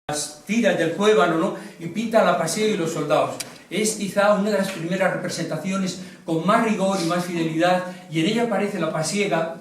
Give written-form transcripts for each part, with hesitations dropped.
las tiras del Cuévano, ¿no? Y pinta a la pasiega y los soldados. Es quizá una de las primeras representaciones con más rigor y más fidelidad, y en ella aparece la pasiega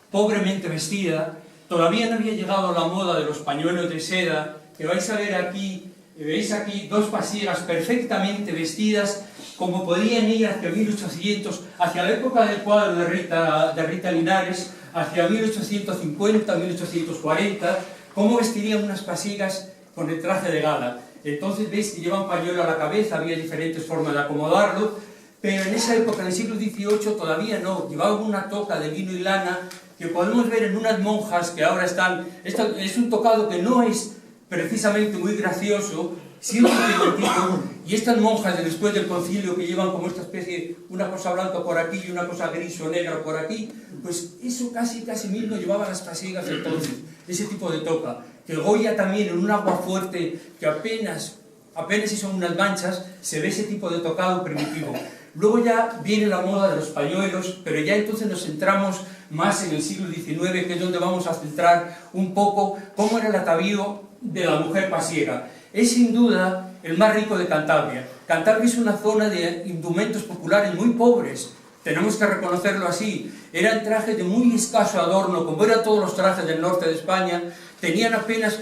pobremente vestida. Todavía no había llegado la moda de los pañuelos de seda, que vais a ver aquí, veis aquí dos pasiegas perfectamente vestidas, como podían ir hacia 1800, hacia la época del cuadro de Rita Linares, hacia 1850, 1840, cómo vestirían unas pasiegas con el traje de gala. Entonces veis que llevan pañuelo a la cabeza, había diferentes formas de acomodarlo, pero en esa época, en el siglo XVIII, todavía no. Llevaban una toca de lino y lana que podemos ver en unas monjas que ahora están... Esto es un tocado que no es precisamente muy gracioso, siempre divertido, y estas monjas después del concilio que llevan como esta especie, una cosa blanca por aquí y una cosa gris o negra por aquí, pues eso casi mismo llevaban las pasiegas entonces, ese tipo de toca, que Goya también en un agua fuerte que apenas si son unas manchas, se ve ese tipo de tocado primitivo. Luego ya viene la moda de los pañuelos, pero ya entonces nos centramos más en el siglo XIX, que es donde vamos a centrar un poco cómo era el atavío de la mujer pasiega. Es sin duda el más rico de Cantabria. Cantabria es una zona de indumentos populares muy pobres, tenemos que reconocerlo así. Eran trajes de muy escaso adorno, como eran todos los trajes del norte de España, tenían apenas,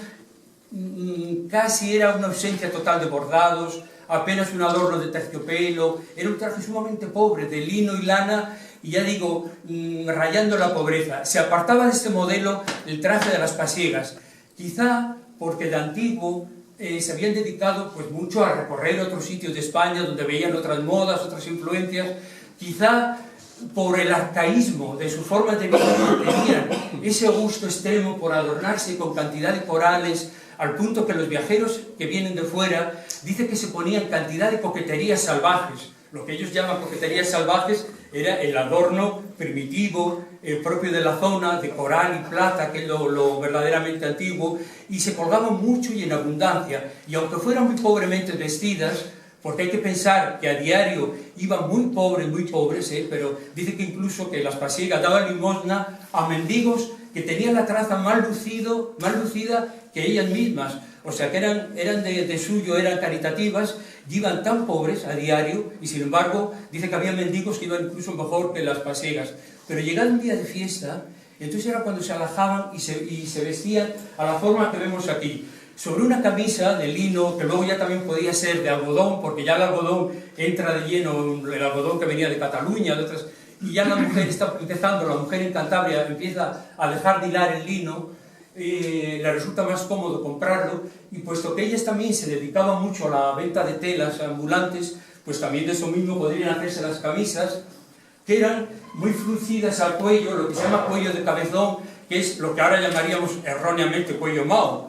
casi era una ausencia total de bordados, apenas un adorno de terciopelo, era un traje sumamente pobre, de lino y lana, y ya digo, rayando la pobreza. Se apartaba de este modelo el traje de las pasiegas, quizá porque de antiguo se habían dedicado pues mucho a recorrer otros sitios de España donde veían otras modas, otras influencias, quizá por el arcaísmo de su forma de vida, tenían ese gusto extremo por adornarse con cantidad de corales, al punto que los viajeros que vienen de fuera dicen que se ponían cantidad de coqueterías salvajes. Lo que ellos llaman coqueterías salvajes era el adorno primitivo, propio de la zona, de coral y plata, que es lo verdaderamente antiguo, y se colgaban mucho y en abundancia, y aunque fueran muy pobremente vestidas, porque hay que pensar que a diario iban muy pobres, pero dice que incluso que las pasiegas daban limosna a mendigos que tenían la traza más lucida que ellas mismas, o sea que eran de suyo, eran caritativas, y iban tan pobres a diario, y sin embargo dice que había mendigos que iban incluso mejor que las pasiegas. Pero llegado un día de fiesta, entonces era cuando se alajaban y se vestían a la forma que vemos aquí, sobre una camisa de lino, que luego ya también podía ser de algodón, porque ya el algodón entra de lleno, el algodón que venía de Cataluña, de otras, y ya la mujer está empezando, la mujer en Cantabria empieza a dejar de hilar el lino, le resulta más cómodo comprarlo, y puesto que ellas también se dedicaban mucho a la venta de telas ambulantes, pues también de eso mismo podrían hacerse las camisas, que eran muy fruncidas al cuello, lo que se llama cuello de cabezón, que es lo que ahora llamaríamos erróneamente cuello Mao.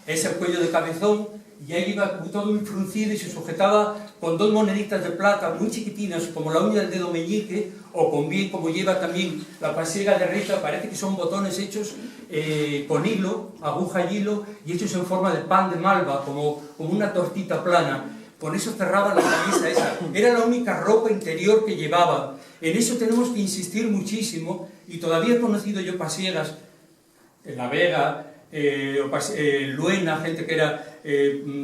Es el cuello de cabezón, y ahí iba todo muy fruncido y se sujetaba con dos moneditas de plata muy chiquitinas, como la uña del dedo meñique, o con bien como lleva también la pasiega de Rita, parece que son botones hechos con hilo, aguja y hilo, y hechos en forma de pan de malva, como una tortita plana. Con eso cerraba la camisa esa. Era la única ropa interior que llevaba. En eso tenemos que insistir muchísimo, y todavía he conocido yo pasiegas en La Vega, Luena, gente que era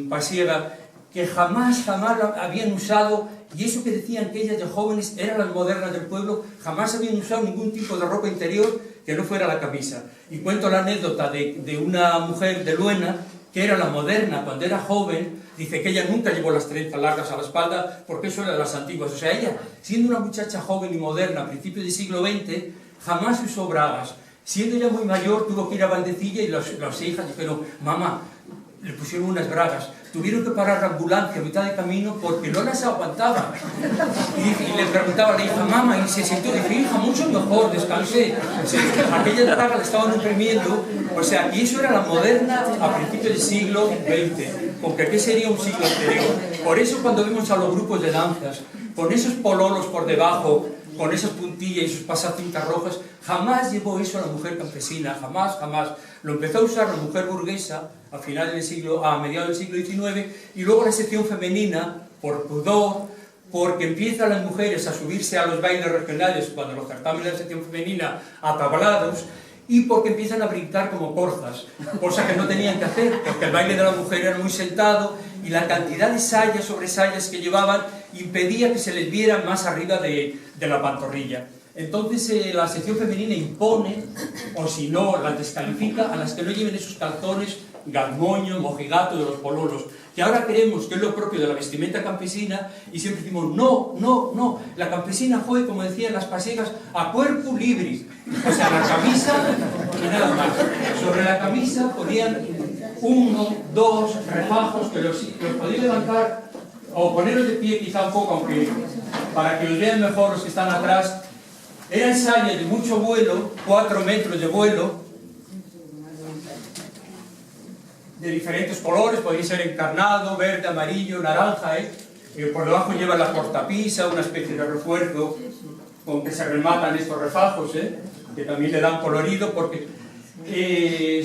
pasiega, que jamás habían usado, y eso que decían que ellas de jóvenes eran las modernas del pueblo, jamás habían usado ningún tipo de ropa interior que no fuera la camisa. Y cuento la anécdota de una mujer de Luena, que era la moderna cuando era joven, dice que ella nunca llevó las trenzas largas a la espalda, porque eso era de las antiguas. O sea, ella, siendo una muchacha joven y moderna a principios del siglo XX, jamás usó bragas. Siendo ya muy mayor, tuvo que ir a Valdecilla, y las hijas dijeron: mamá, le pusieron unas bragas. Tuvieron que parar la ambulancia a mitad de camino porque no las aguantaba. Y le preguntaba a la hija: mamá, y se sintió, dije: hija, mucho mejor, descansé. Aquella braga la estaban imprimiendo. O sea, y eso era la moderna a principios del siglo XX. Porque ¿qué sería un siglo anterior? Por eso cuando vemos a los grupos de danzas, con esos pololos por debajo, con esas puntillas y sus pasacintas rojas, jamás llevó eso a la mujer campesina, jamás. Lo empezó a usar la mujer burguesa a mediados del siglo XIX, y luego la sección femenina, por pudor, porque empiezan las mujeres a subirse a los bailes regionales, cuando los certámenes de la sección femenina, atablados, y porque empiezan a brincar como corzas, cosa que no tenían que hacer, porque el baile de la mujer era muy sentado y la cantidad de sayas sobre sayas que llevaban impedía que se les viera más arriba de la pantorrilla. Entonces la sección femenina impone, o si no, las descalifica a las que no lleven esos calzones gazmoño, mojigato de los pololos, que ahora creemos que es lo propio de la vestimenta campesina y siempre decimos, no, no, no, la campesina fue, como decían las pasiegas, a cuerpo libre, o sea, la camisa y nada más. Sobre la camisa ponían 1, 2 refajos que los podéis levantar o poneros de pie quizá un poco, aunque para que os vean mejor los que están atrás. Eran sayas de mucho vuelo, 4 metros de vuelo, de diferentes colores, podía ser encarnado, verde, amarillo, naranja, por debajo lleva la cortapisa, una especie de refuerzo con que se rematan estos refajos, que también le dan colorido, porque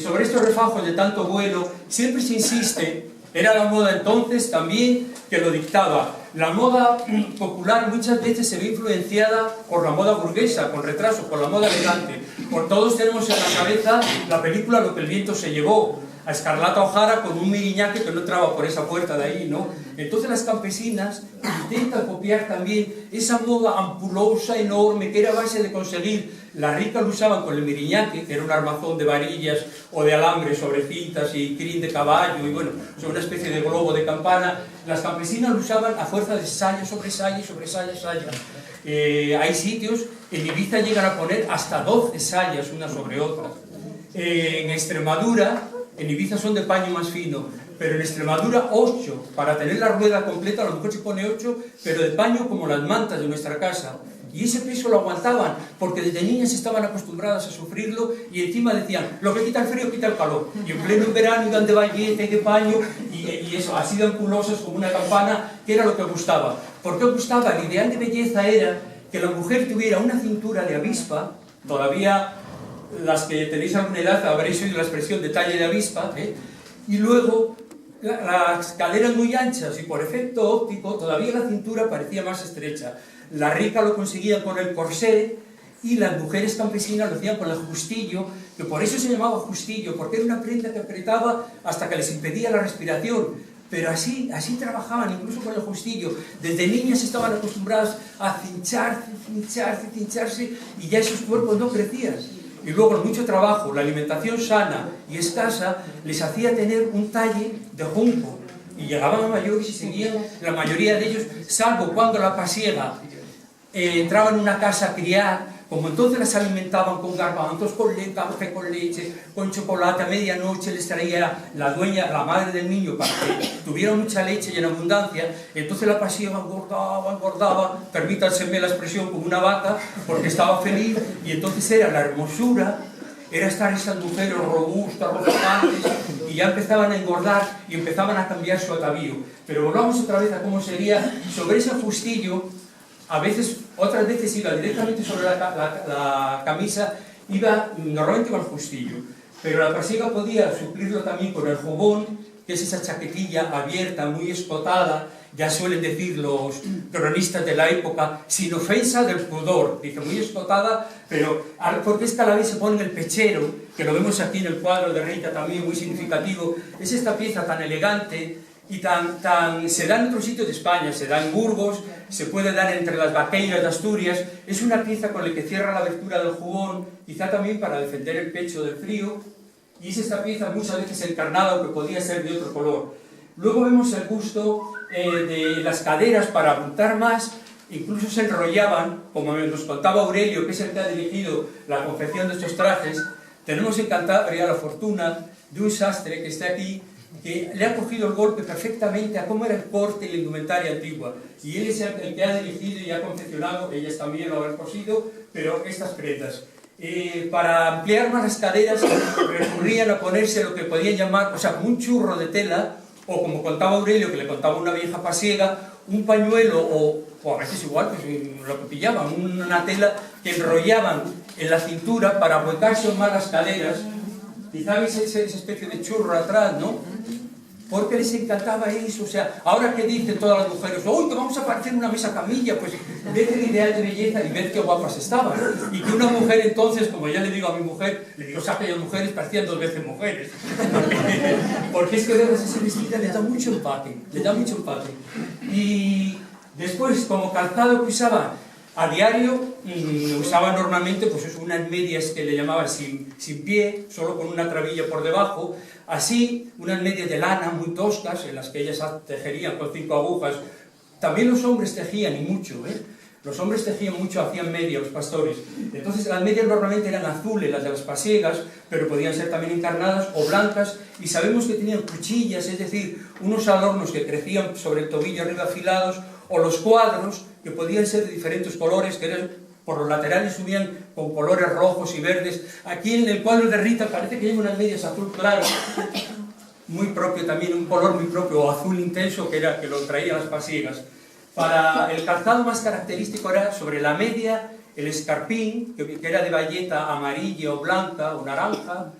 sobre estos refajos de tanto vuelo siempre se insiste, era la moda entonces también que lo dictaba. La moda popular muchas veces se ve influenciada por la moda burguesa, con retraso, por la moda elegante. Por todos tenemos en la cabeza la película Lo que el viento se llevó, a Escarlata O'Hara con un miriñaque que no entraba por esa puerta de ahí, ¿no? Entonces las campesinas intentan copiar también esa moda ampulosa, enorme, que era a base de conseguir. Las ricas lo usaban con el miriñaque, que era un armazón de varillas o de alambre sobre cintas y crin de caballo, y bueno, sobre una especie de globo de campana. Las campesinas lo usaban a fuerza de saya sobre saya, sobre saya, saya. Hay sitios, en Ibiza llegan a poner hasta 12 sayas una sobre otra. En Extremadura, en Ibiza son de paño más fino, pero en Extremadura 8, para tener la rueda completa a lo mejor se pone 8, pero de paño como las mantas de nuestra casa. Y ese peso lo aguantaban, porque desde niñas estaban acostumbradas a sufrirlo y encima decían, lo que quita el frío quita el calor. Y en pleno verano iban de bayete, de paño, y eso, así de ampulosas como una campana, que era lo que gustaba. ¿Por qué gustaba? El ideal de belleza era que la mujer tuviera una cintura de avispa, todavía las que tenéis alguna edad habréis oído la expresión de talle de avispa, y luego las caderas muy anchas y por efecto óptico todavía la cintura parecía más estrecha. La rica lo conseguía con el corsé y las mujeres campesinas lo hacían con el justillo, que por eso se llamaba justillo, porque era una prenda que apretaba hasta que les impedía la respiración. Pero así trabajaban, incluso con el justillo. Desde niñas estaban acostumbradas a cincharse, y ya esos cuerpos no crecían. Y luego el mucho trabajo, la alimentación sana y escasa, les hacía tener un talle de junco. Y llegaban a mayores y seguían, la mayoría de ellos, salvo cuando la pasiega entraba en una casa a criar, como entonces las alimentaban con garbanzos, con café con leche, con chocolate, a medianoche les traía la dueña, la madre del niño, para que tuviera mucha leche y en abundancia. Entonces la pasiega engordaba, permítanseme la expresión, como una vaca, porque estaba feliz, y entonces era la hermosura, era estar esas mujeres robustas, rozagantes, y ya empezaban a engordar y empezaban a cambiar su atavío. Pero volvamos otra vez a cómo sería sobre ese justillo. A veces, otras veces iba directamente sobre la camisa, normalmente iba el justillo, pero la pasiega podía suplirlo también con el jubón, que es esa chaquetilla abierta, muy escotada, ya suelen decir los cronistas de la época, sin ofensa del pudor, dice muy escotada, pero porque es que a la vez se pone en el pechero, que lo vemos aquí en el cuadro de Reita también, muy significativo. Es esta pieza tan elegante y se da en otros sitios de España, se da en Burgos, se puede dar entre las vaqueiras de Asturias. Es una pieza con la que cierra la abertura del jubón, quizá también para defender el pecho del frío, y es esta pieza muchas veces encarnada, aunque podía ser de otro color. Luego vemos el busto de las caderas para abultar más, incluso se enrollaban, como nos contaba Aurelio, que es el que ha dirigido la confección de estos trajes. Tenemos en Cantabria la fortuna de un sastre que está aquí, que le ha cogido el golpe perfectamente a cómo era el corte y la indumentaria antigua, y él es el que ha dirigido y ha confeccionado, ellas también lo han cosido, pero estas prendas. Para ampliar más las caderas recurrían a ponerse lo que podían llamar, o sea, un churro de tela, o como contaba Aurelio, que le contaba una vieja pasiega, un pañuelo, o a veces igual, pues lo que pillaban, una tela que enrollaban en la cintura para ahuecarse más las caderas. Quizá veis esa especie de churro atrás, ¿no? porque les encantaba eso. O sea, ahora que dicen todas las mujeres, ¡uy, que vamos a aparecer en una mesa camilla! Pues ved el ideal de belleza y ved qué guapas estaban. Y que una mujer entonces, como ya le digo a mi mujer, le digo, o sea, aquellas mujeres parecían 2 veces mujeres. Porque es que verlas así vestidas les da mucho empaque, les da mucho empaque. Y después, como calzado que usaba a diario, usaba normalmente pues unas medias que le llamaban sin pie, solo con una trabilla por debajo, así, unas medias de lana muy toscas, en las que ellas tejerían con 5 agujas. También los hombres tejían, y mucho, ¿eh? Los hombres tejían mucho, hacían medias, los pastores. Entonces las medias normalmente eran azules, las de las pasiegas, pero podían ser también encarnadas o blancas, y sabemos que tenían cuchillas, es decir, unos adornos que crecían sobre el tobillo arriba afilados, o los cuadros, que podían ser de diferentes colores, que eran, por los laterales subían con colores rojos y verdes. Aquí en el cuadro de Rita parece que lleva unas medias azul claro, muy propio también, un color muy propio, o azul intenso, que lo traían las pasiegas. Para el calzado más característico era sobre la media, el escarpín, que era de bayeta amarilla o blanca o naranja.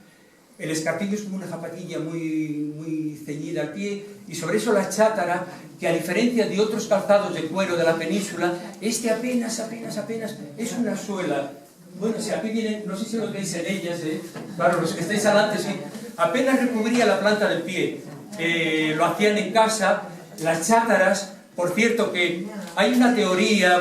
El escarpín es como una zapatilla muy ceñida al pie, y sobre eso la chátara, que a diferencia de otros calzados de cuero de la península, este apenas es una suela. Bueno, si aquí vienen, no sé si los veis en ellas, claro, los que estáis adelante, sí, apenas recubría la planta del pie. Lo hacían en casa, las chátaras. Por cierto que hay una teoría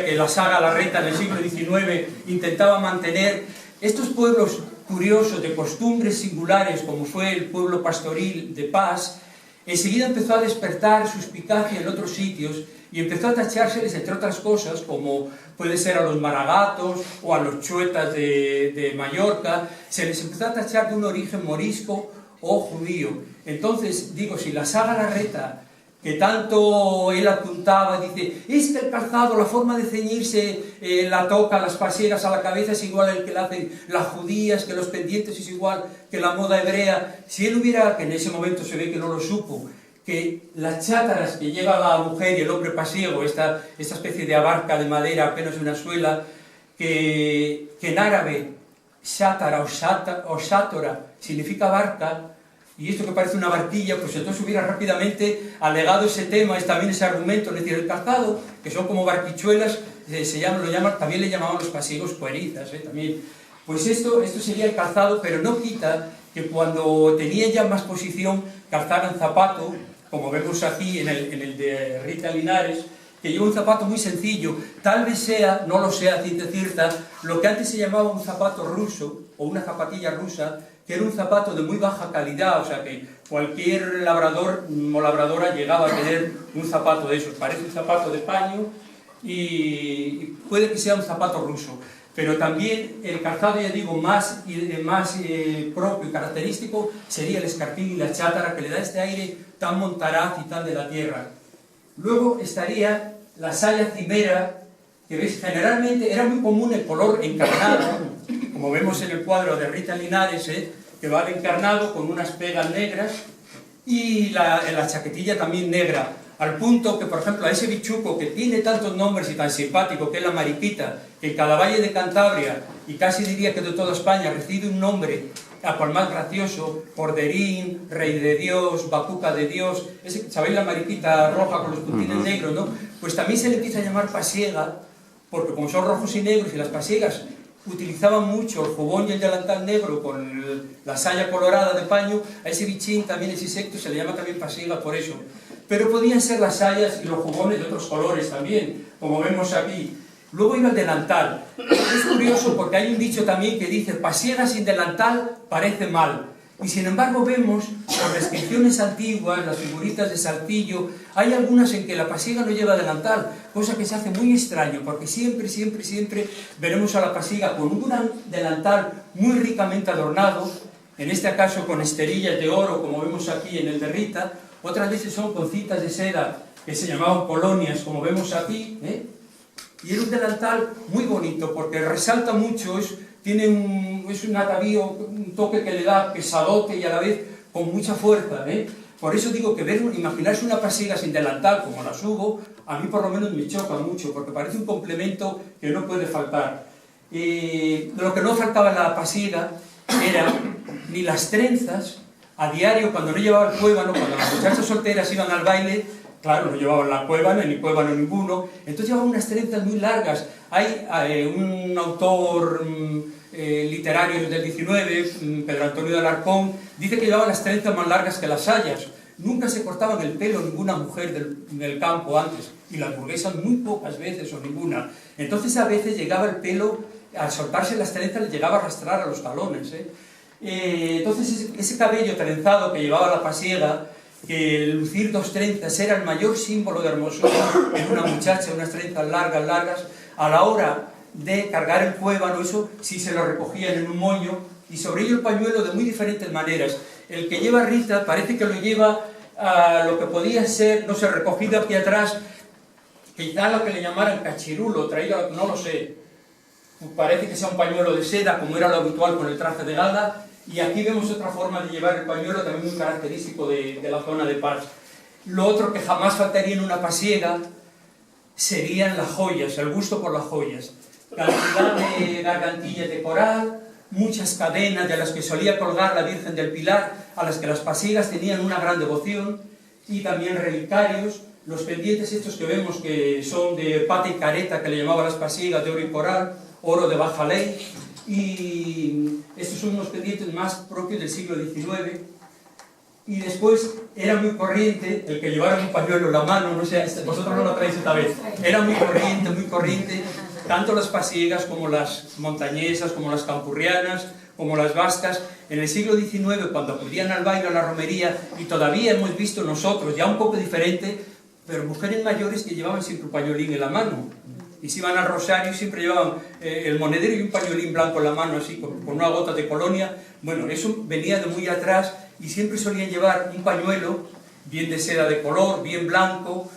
que la saga Larreta en el siglo XIX intentaba mantener. Estos pueblos curiosos de costumbres singulares, como fue el pueblo pastoril de Pas, enseguida empezó a despertar suspicacia en otros sitios y empezó a tachárseles, entre otras cosas, como puede ser a los maragatos o a los chuetas de Mallorca, se les empezó a tachar de un origen morisco o judío. Entonces, digo, si la saga Larreta, que tanto él apuntaba, dice, es que el calzado, la forma de ceñirse la toca, las pasiegas a la cabeza es igual al que la hacen las judías, que los pendientes es igual que la moda hebrea. Si él hubiera, que en ese momento se ve que no lo supo, que las chátaras que lleva la mujer y el hombre pasiego, esta especie de abarca de madera apenas de una suela, que en árabe chátara o sátora significa barca, y esto que parece una barquilla, pues entonces hubiera rápidamente alegado ese tema, también ese argumento, es decir, el calzado, que son como barquichuelas, también le llamaban los pasiegos cuerizas, también. Pues esto sería el calzado, pero no quita que cuando tenían ya más posición, calzaran zapato, como vemos aquí en el de Rita Linares, que lleva un zapato muy sencillo, tal vez sea, no lo sé a ciencia cierta, lo que antes se llamaba un zapato ruso, o una zapatilla rusa, que era un zapato de muy baja calidad, o sea que cualquier labrador o labradora llegaba a tener un zapato de esos. Parece un zapato de paño y puede que sea un zapato ruso. Pero también el calzado, ya digo, más propio y característico sería el escarpín y la chátara, que le da este aire tan montaraz y tan de la tierra. Luego estaría la saya cimera, que veis, generalmente era muy común el color encarnado, como vemos en el cuadro de Rita Linares, que va encarnado con unas pegas negras y la chaquetilla también negra, al punto que, por ejemplo, a ese bichuco que tiene tantos nombres y tan simpático, que es la mariquita, que en cada valle de Cantabria, y casi diría que de toda España, recibe un nombre a cual más gracioso, Corderín, Rey de Dios, Bacuca de Dios, ¿sabéis la mariquita roja con los puntines negros, no? Pues también se le empieza a llamar pasiega, porque como son rojos y negros, y las pasiegas utilizaban mucho el jubón y el delantal negro con la saya colorada de paño, a ese bichín también, ese insecto, se le llama también pasiega por eso. Pero podían ser las sayas y los jubones de otros colores también, como vemos aquí. Luego iba el delantal. Es curioso porque hay un dicho también que dice, pasiega sin delantal parece mal. Y sin embargo vemos, por descripciones antiguas, las figuritas de Saltillo, hay algunas en que la pasiega no lleva delantal, cosa que se hace muy extraño, porque siempre veremos a la pasiega con un gran delantal muy ricamente adornado, en este caso con esterillas de oro, como vemos aquí en el de Rita, otras veces son con cintas de seda, que se llamaban colonias, como vemos aquí, y era un delantal muy bonito, porque resalta mucho, es un atavío, un toque que le da pesadote y a la vez con mucha fuerza, Por eso digo que imaginarse una pasiega sin delantal, como las hubo, a mí por lo menos me choca mucho, porque parece un complemento que no puede faltar. Lo que no faltaba en la pasiega eran ni las trenzas, A diario, cuando no llevaba el cuébano, cuando las muchachas solteras iban al baile, claro, no llevaban la cuébana, ni cuébano ninguno, entonces llevaban unas trenzas muy largas. Hay un autor literario del 19, Pedro Antonio de Alarcón, dice que llevaban las trenzas más largas que las sayas. Nunca se cortaban el pelo ninguna mujer del campo antes, y las burguesas muy pocas veces o ninguna. Entonces a veces llegaba el pelo, al soltarse las trenzas, le llegaba a arrastrar a los talones. Entonces ese cabello trenzado que llevaba la pasiega, que el lucir dos trenzas era el mayor símbolo de hermosura en una muchacha, unas trenzas largas, a la hora de cargar el cuébano, eso sí se lo recogían en un moño, y sobre ello el pañuelo de muy diferentes maneras. El que lleva Rita parece que lo lleva a lo que podía ser, no sé, recogido aquí atrás, quizá lo que le llamaran cachirulo, traído, no lo sé, parece que sea un pañuelo de seda, como era lo habitual con el traje de gala, y aquí vemos otra forma de llevar el pañuelo, también muy característico de la zona de Pars. Lo otro que jamás faltaría en una pasiega serían las joyas, el gusto por las joyas. Cantidad de gargantillas de coral, muchas cadenas de las que solía colgar la Virgen del Pilar, a las que las pasiegas tenían una gran devoción, y también relicarios, los pendientes estos que vemos que son de pata y careta, que le llamaban las pasiegas, de oro y coral, oro de baja ley, y estos son unos pendientes más propios del siglo XIX. Y después era muy corriente el que llevara un pañuelo en la mano, no sé, vosotros no lo traéis esta vez, era muy corriente, tanto las pasiegas como las montañesas, como las campurrianas, como las vascas. En el siglo XIX, cuando acudían al baile, a la romería, y todavía hemos visto nosotros, ya un poco diferente, pero mujeres mayores que llevaban siempre un pañuelín en la mano, y si iban al rosario siempre llevaban el monedero y un pañuelín blanco en la mano, así, con una gota de colonia. Bueno, eso venía de muy atrás, y siempre solían llevar un pañuelo, bien de seda de color, bien blanco.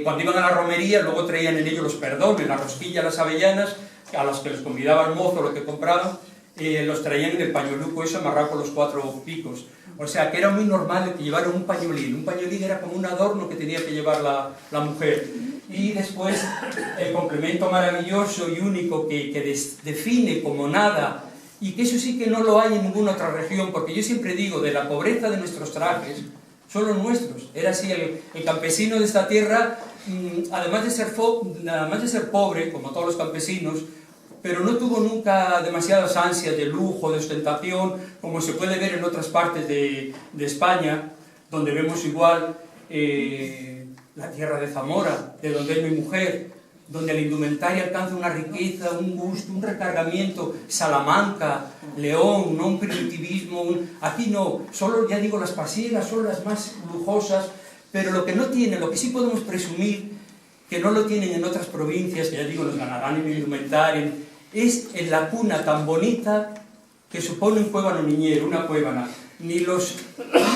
Cuando iban a la romería, luego traían en ello los perdones, la rosquilla, las avellanas, a las que les convidaba el mozo lo que compraban, los traían en el pañueluco, eso amarrado con los 4 picos. O sea que era muy normal que llevaran un pañuelín. Un pañuelín era como un adorno que tenía que llevar la mujer. Y después el complemento maravilloso y único que define como nada, y que eso sí que no lo hay en ninguna otra región, porque yo siempre digo, de la pobreza de nuestros trajes, son los nuestros. Era así, el campesino de esta tierra, además de ser pobre, como todos los campesinos, pero no tuvo nunca demasiadas ansias de lujo, de ostentación, como se puede ver en otras partes de España, donde vemos igual la tierra de Zamora, de donde es mi mujer, donde la indumentaria alcanza una riqueza, un gusto, un recargamiento. Salamanca, León, no un primitivismo, aquí no, solo, ya digo, las pasiegas son las más lujosas, pero lo que no tienen, lo que sí podemos presumir, que no lo tienen en otras provincias, que ya digo, los ganarán en indumentaria, es en la cuna tan bonita que supone un cuébano niñero, una cuébana. Ni los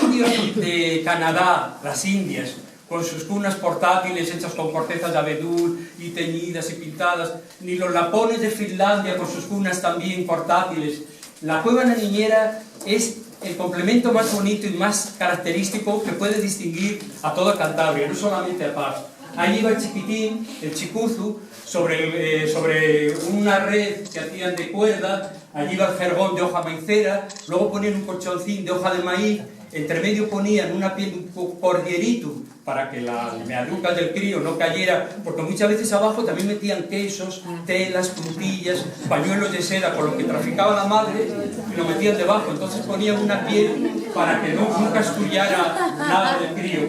indios de Canadá, las indias, con sus cunas portátiles hechas con cortezas de abedul y teñidas y pintadas, ni los lapones de Finlandia con sus cunas también portátiles. La cuébana niñera es el complemento más bonito y más característico que puede distinguir a toda Cantabria, no solamente a Pars. Ahí iba el chiquitín, el chicuzu, sobre una red que hacían de cuerda, allí iba el jergón de hoja maicera, luego ponían un colchoncín de hoja de maíz, entre medio ponían una piel, un cordierito, para que las meaducas del crío no cayera, porque muchas veces abajo también metían quesos, telas, frutillas, pañuelos de seda con lo que traficaba la madre, y lo metían debajo, entonces ponían una piel para que nunca estullara nada del crío.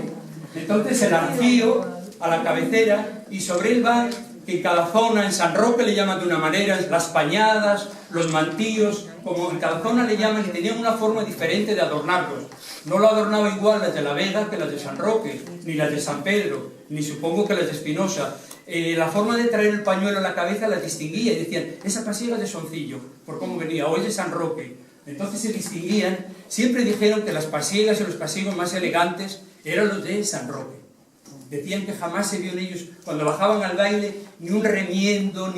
Entonces el arcío a la cabecera, y sobre él van, que en cada zona, en San Roque le llaman de una manera, las pañadas, los mantillos, como en cada zona le llaman, y tenían una forma diferente de adornarlos. No lo adornaba igual las de la Vega que las de San Roque, ni las de San Pedro, ni supongo que las de Espinosa. La forma de traer el pañuelo en la cabeza las distinguía, y decían, esa pasiega es de Soncillo, por cómo venía, o es de San Roque. Entonces se distinguían. Siempre dijeron que las pasiegas y los pasiegos más elegantes eran los de San Roque. Decían que jamás se vio en ellos, cuando bajaban al baile, ni un remiendo,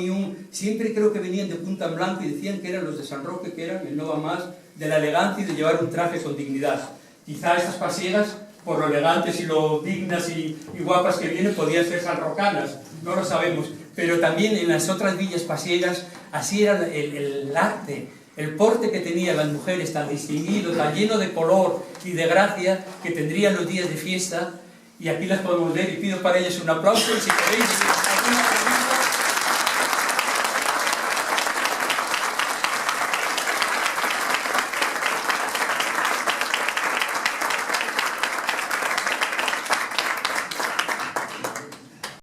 siempre creo que venían de punta en blanco, y decían que eran los de San Roque, que eran el no va más de la elegancia y de llevar un traje con dignidad. Quizá estas pasiegas, por lo elegantes y lo dignas y guapas que vienen, podían ser sanrocanas, no lo sabemos. Pero también en las otras villas pasiegas, así era el arte, el porte que tenían las mujeres, tan distinguido, tan lleno de color y de gracia, que tendrían los días de fiesta, y aquí las podemos ver, y pido para ellas un aplauso, y si queréis...